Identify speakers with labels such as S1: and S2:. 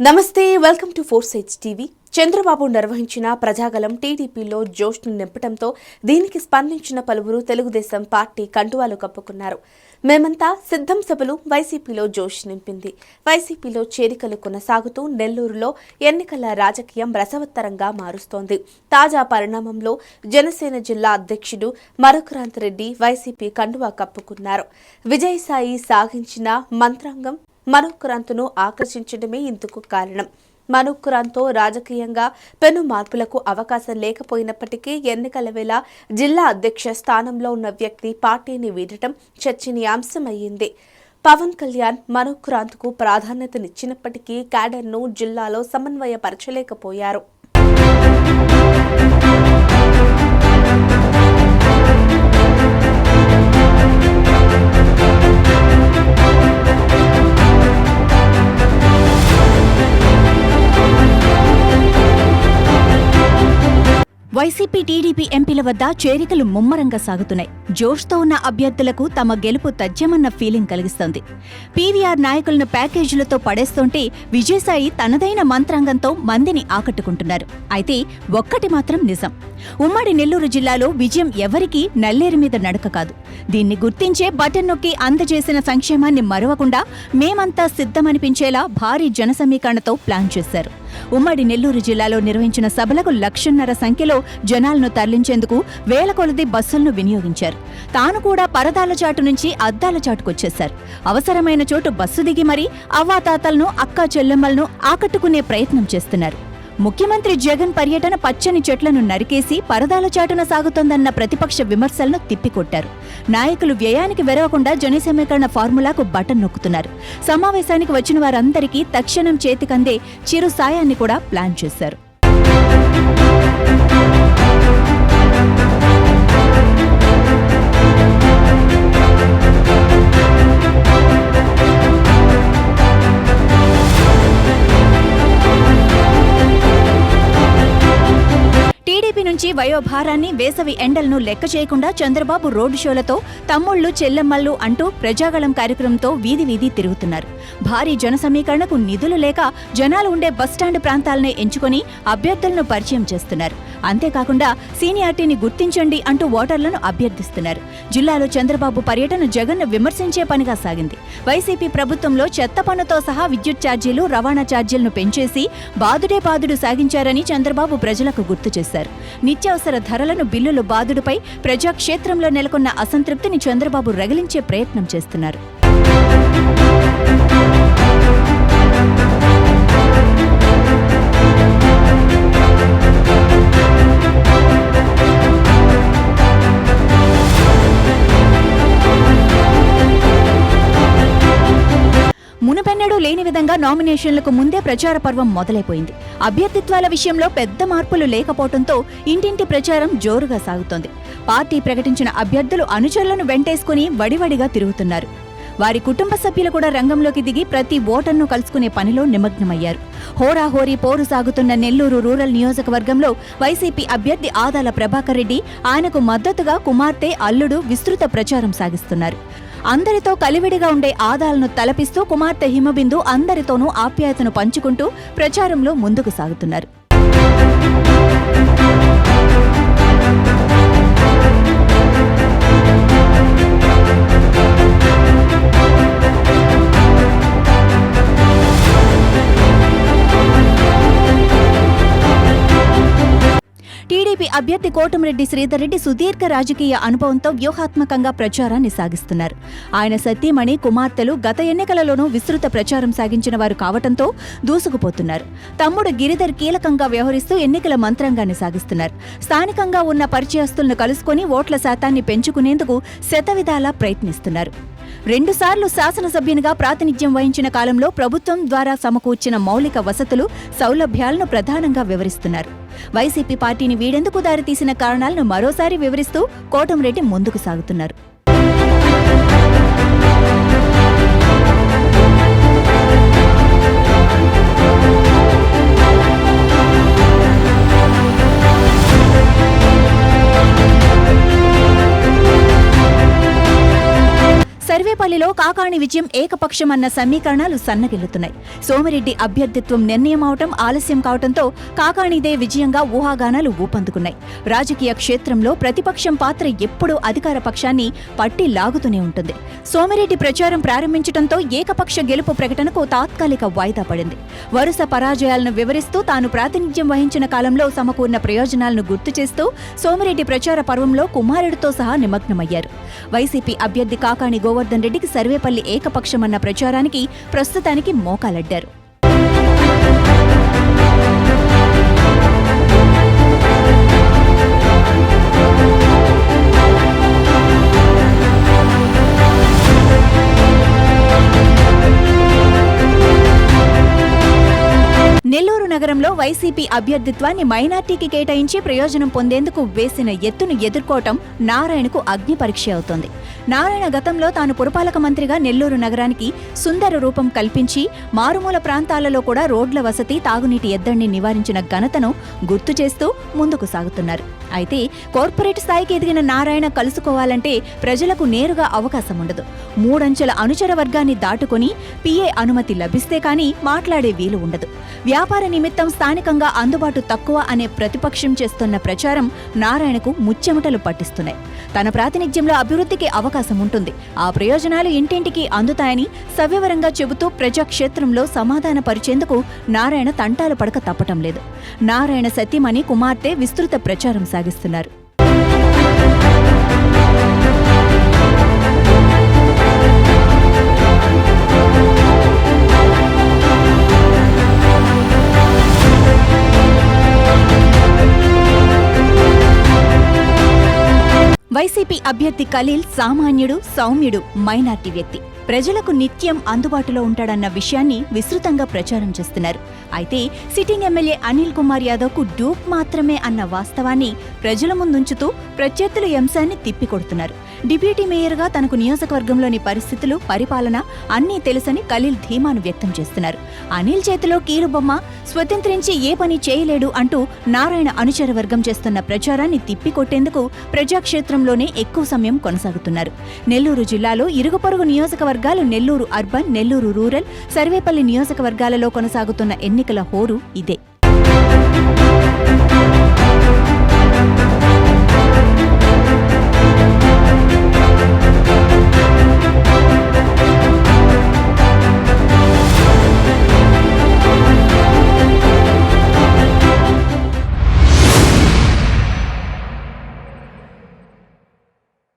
S1: నమస్తే welcome to four sides TV. Chandrababu నిర్వహించిన ప్రజాగలం టీడీపీలో జోష్ను నింపడంతో దీనికి స్పందించిన పలువురు తెలుగుదేశం పార్టీ కండువాలు కప్పుకున్నారు. మేమంతా సిద్ధం సభలు వైసీపీలో జోష్ నింపింది. వైసీపీలో చేరికలు కొనసాగుతూ నెల్లూరులో ఎన్నికల రాజకీయం రసవత్తరంగా మారుస్తోంది. తాజా పరిణామంలో జనసేన జిల్లా అధ్యక్షుడు మరొకరాంతిరెడ్డి వైసీపీ కండువా కప్పుకున్నారు. విజయసాయి సాగించిన మంత్రాంగం మరొకరాంతును ఆకర్షించడమే ఇందుకు కారణం. మరొకరాంతో రాజకీయంగా పెను మార్పులకు అవకాశం లేకపోయినప్పటికీ ఎన్నికల వేళ జిల్లా అధ్యక్ష స్థానంలో ఉన్న వ్యక్తి పార్టీని వీడటం చర్చనీయాంశమయ్యింది. పవన్ కళ్యాణ్ మరొకరాంతుకు ప్రాధాన్యతనిచ్చినప్పటికీ క్యాడర్ను జిల్లాలో సమన్వయపరచలేకపోయారు.
S2: వైసీపీ టీడీపీ ఎంపీల వద్ద చేరికలు ముమ్మరంగా సాగుతున్నాయి. జోష్తో ఉన్న అభ్యర్థులకు తమ గెలుపు తథ్యమన్న ఫీలింగ్ కలిగిస్తోంది. పీవీఆర్ నాయకులను ప్యాకేజీలతో పడేస్తుంటే విజయసాయి తనదైన మంత్రాంగంతో మందిని ఆకట్టుకుంటున్నారు. అయితే ఒక్కటి మాత్రం నిజం, ఉమ్మడి నెల్లూరు జిల్లాలో విజయం ఎవరికీ నల్లేరు మీద నడక కాదు. దీన్ని గుర్తించే బటన్ నొక్కి అందజేసిన సంక్షేమాన్ని మరవకుండా మేమంతా సిద్ధమనిపించేలా భారీ జనసమీకరణతో ప్లాన్ చేశారు. ఉమ్మడి నెల్లూరు జిల్లాలో నిర్వహించిన సభలకు 1,500,000 సంఖ్యలో జనాలను తరలించేందుకు వేల కొలది బస్సులను వినియోగించారు. తాను కూడా పరదాల చాటు నుంచి అద్దాల చాటుకొచ్చేశారు. అవసరమైన చోటు బస్సు దిగి మరీ అవ్వాతాతలను అక్కా చెల్లెమ్మలను ఆకట్టుకునే ప్రయత్నం చేస్తున్నారు. ముఖ్యమంత్రి జగన్ పర్యటన పచ్చని చెట్లను నరికేసి పరదాల చాటున సాగుతోందన్న ప్రతిపక్ష విమర్శలను తిప్పికొట్టారు. నాయకులు వ్యయానికి వెరవకుండా జనసమీకరణ ఫార్ములాకు బటన్ నొక్కుతున్నారు. సమావేశానికి వచ్చిన వారందరికీ తక్షణం చేతికందే చిరు సాయాన్ని కూడా ప్లాన్ చేశారు. టీడీపీ నుంచి వయోభారాన్ని, వేసవి ఎండలను లెక్క చేయకుండా చంద్రబాబు రోడ్డు షోలతో తమ్ముళ్లు చెల్లెమ్మళ్ళు అంటూ ప్రజాగళం కార్యక్రమంతో వీధి వీధి తిరుగుతున్నారు. భారీ జనసమీకరణకు నిధులు లేక జనాలు ఉండే బస్టాండ్ ప్రాంతాలనే ఎంచుకుని అభ్యర్థులను పరిచయం చేస్తున్నారు. అంతేకాకుండా సీనియారిటీని గుర్తించండి అంటూ ఓటర్లను అభ్యర్థిస్తున్నారు. జిల్లాలో చంద్రబాబు పర్యటన జగన్ను విమర్శించే పనిగా సాగింది. వైసీపీ ప్రభుత్వంలో చెత్త పన్నుతో సహా విద్యుత్ ఛార్జీలు, రవాణా ఛార్జీలను పెంచేసి బాదుడే బాదుడు సాగించారని చంద్రబాబు ప్రజలకు గుర్తు చేశారు. నిత్యావసర ధరలను బిల్లులు బాదుడుపై ప్రజాక్షేత్రంలో నెలకొన్న అసంతృప్తిని చంద్రబాబు రగిలించే ప్రయత్నం చేస్తున్నారు. మునుపెన్నడూ లేని విధంగా నామినేషన్లకు ముందే ప్రచార పర్వం మొదలైపోయింది. అభ్యర్థిత్వాల విషయంలో పెద్ద మార్పులు లేకపోవడంతో ఇంటింటి ప్రచారం జోరుగా సాగుతోంది. పార్టీ ప్రకటించిన అభ్యర్థులు అనుచరులను వెంటేసుకుని వడివడిగా తిరుగుతున్నారు. వారి కుటుంబ సభ్యులు కూడా రంగంలోకి దిగి ప్రతి ఓటర్ను కలుసుకునే పనిలో నిమగ్నమయ్యారు. హోరాహోరీ పోరు సాగుతున్న నెల్లూరు రూరల్ నియోజకవర్గంలో వైసీపీ అభ్యర్థి ఆదాల ప్రభాకర్ రెడ్డి, ఆయనకు మద్దతుగా కుమార్తె, అల్లుడు విస్తృత ప్రచారం సాగిస్తున్నారు. అందరితో కలివిడిగా ఉండే ఆదాలను తలపిస్తూ కుమార్తె హిమబిందు అందరితోనూ ఆప్యాయతను పంచుకుంటూ ప్రచారంలో ముందుకు సాగుతున్నారు. టీడీపీ అభ్యర్థి కోటమిరెడ్డి శ్రీధర్ రెడ్డి సుదీర్ఘ రాజకీయ అనుభవంతో వ్యూహాత్మకంగా ప్రచారాన్ని సాగిస్తున్నారు. ఆయన సతీమణి, కుమార్తెలు గత ఎన్నికలలోనూ విస్తృత ప్రచారం సాగించిన వారు కావటంతో దూసుకుపోతున్నారు. తమ్ముడు గిరిధర్ కీలకంగా వ్యవహరిస్తూ ఎన్నికల మంత్రాంగాన్ని సాగిస్తున్నారు. స్థానికంగా ఉన్న పరిచయస్తులను కలుసుకుని ఓట్ల శాతాన్ని పెంచుకునేందుకు శతవిధాలా ప్రయత్నిస్తున్నారు. 2 సార్లు శాసనసభ్యునిగా ప్రాతినిధ్యం వహించిన కాలంలో ప్రభుత్వం ద్వారా సమకూర్చిన మౌలిక వసతులు, సౌలభ్యాలను ప్రధానంగా వివరిస్తున్నారు. వైసీపీ పార్టీని వీడేందుకు దారితీసిన కారణాలను మరోసారి వివరిస్తూ కోటమిరెడ్డి ముందుకు సాగుతున్నారు. సర్వేపల్లిలో కాకాణి విజయం ఏకపక్షమన్న సమీకరణాలు సన్నగిల్లుతున్నాయి. సోమిరెడ్డి అభ్యర్థిత్వం నిర్ణయం అవటం ఆలస్యం కావడంతో కాకాణిదే విజయంగా ఊహాగానాలు ఊపందుకున్నాయి. రాజకీయ క్షేత్రంలో ప్రతిపక్షం పాత్ర ఎప్పుడూ అధికార పక్షాన్ని పట్టి లాగుతూనే ఉంటుంది. సోమిరెడ్డి ప్రచారం ప్రారంభించడంతో ఏకపక్ష గెలుపు ప్రకటనకు తాత్కాలిక వాయిదా పడింది. వరుస పరాజయాలను వివరిస్తూ తాను ప్రాతినిధ్యం వహించిన కాలంలో సమకూర్ణ ప్రయోజనాలను గుర్తు చేస్తూ సోమిరెడ్డి ప్రచార పర్వంలో కుమారుడితో సహా నిమగ్నమయ్యారు. వైసీపీ అభ్యర్థి కాకాణి గోవర్ధన్ రెడ్డికి సర్వేపల్లి ఏకపక్షమన్న ప్రచారానికి ప్రస్తుతానికి మోకాలడ్డారు. నెల్లూరు నగరంలో వైసీపీ అభ్యర్థిత్వాన్ని మైనార్టీకి కేటాయించి ప్రయోజనం పొందేందుకు వేసిన ఎత్తును ఎదుర్కోవటం నారాయణకు అగ్ని పరీక్ష అవుతోంది. నారాయణ గతంలో తాను పురపాలక మంత్రిగా నెల్లూరు నగరానికి సుందర రూపం కల్పించి మారుమూల ప్రాంతాలలో కూడా రోడ్ల వసతి, తాగునీటి ఎద్దడిని నివారించిన ఘనతను గుర్తు చేస్తూ ముందుకు సాగుతున్నారు. అయితే కార్పొరేట్ స్థాయికి ఎదిగిన నారాయణ కలుసుకోవాలంటే ప్రజలకు నేరుగా అవకాశం ఉండదు. 3 అంచెల అనుచర వర్గాన్ని దాటుకుని పిఏ అనుమతి లభిస్తే కానీ మాట్లాడే వీలు ఉండదు. వ్యాపార నిమిత్తం స్థానికంగా అందుబాటు తక్కువ అనే ప్రతిపక్షం చేస్తున్న ప్రచారం నారాయణకు ముచ్చెమటలు పట్టిస్తున్నాయి. తన ప్రాతినిధ్యంలో అభివృద్ధికి అవకాశం ఉంటుంది, ఆ ప్రయోజనాలు ఇంటింటికి అందుతాయని సవివరంగా చెబుతూ ప్రజాక్షేత్రంలో సమాధాన పరిచేందుకు నారాయణ తంటాలు పడక తప్పటం లేదు. నారాయణ సతీమణి కుమార్తె విస్తృత ప్రచారం సాగిస్తున్నారు. వైసీపీ అభ్యర్థి ఖలీల్ సామాన్యుడు, సౌమ్యుడు, మైనార్టీ వ్యక్తి. ప్రజలకు నిత్యం అందుబాటులో ఉంటాడన్న విషయాన్ని విస్తృతంగా ప్రచారం చేస్తున్నారు. అయితే సిట్టింగ్ ఎమ్మెల్యే అనిల్ కుమార్ యాదవ్కు డూప్ మాత్రమే అన్న వాస్తవాన్ని ప్రజల ముందుంచుతూ ప్రత్యర్థుల అంశాన్ని తిప్పికొడుతున్నారు. డిప్యూటీ మేయర్గా తనకు నియోజకవర్గంలోని పరిస్థితులు, పరిపాలన అన్నీ తెలుసని ఖలీల్ ధీమాను వ్యక్తం చేస్తున్నారు. అనిల్ చేతిలో కీలుబొమ్మ, స్వతంత్రించి ఏ పని చేయలేడు అంటూ నారాయణ అనుచర వర్గం చేస్తున్న ప్రచారాన్ని తిప్పికొట్టేందుకు ప్రజాక్షేత్రంలోనే ఎక్కువ సమయం కొనసాగుతున్నారు. నెల్లూరు జిల్లాలో ఇరుగుపొరుగు నియోజకవర్గాలు నెల్లూరు అర్బన్, నెల్లూరు రూరల్, సర్వేపల్లి నియోజకవర్గాలలో కొనసాగుతున్న ఎన్నికల హోరు ఇదే.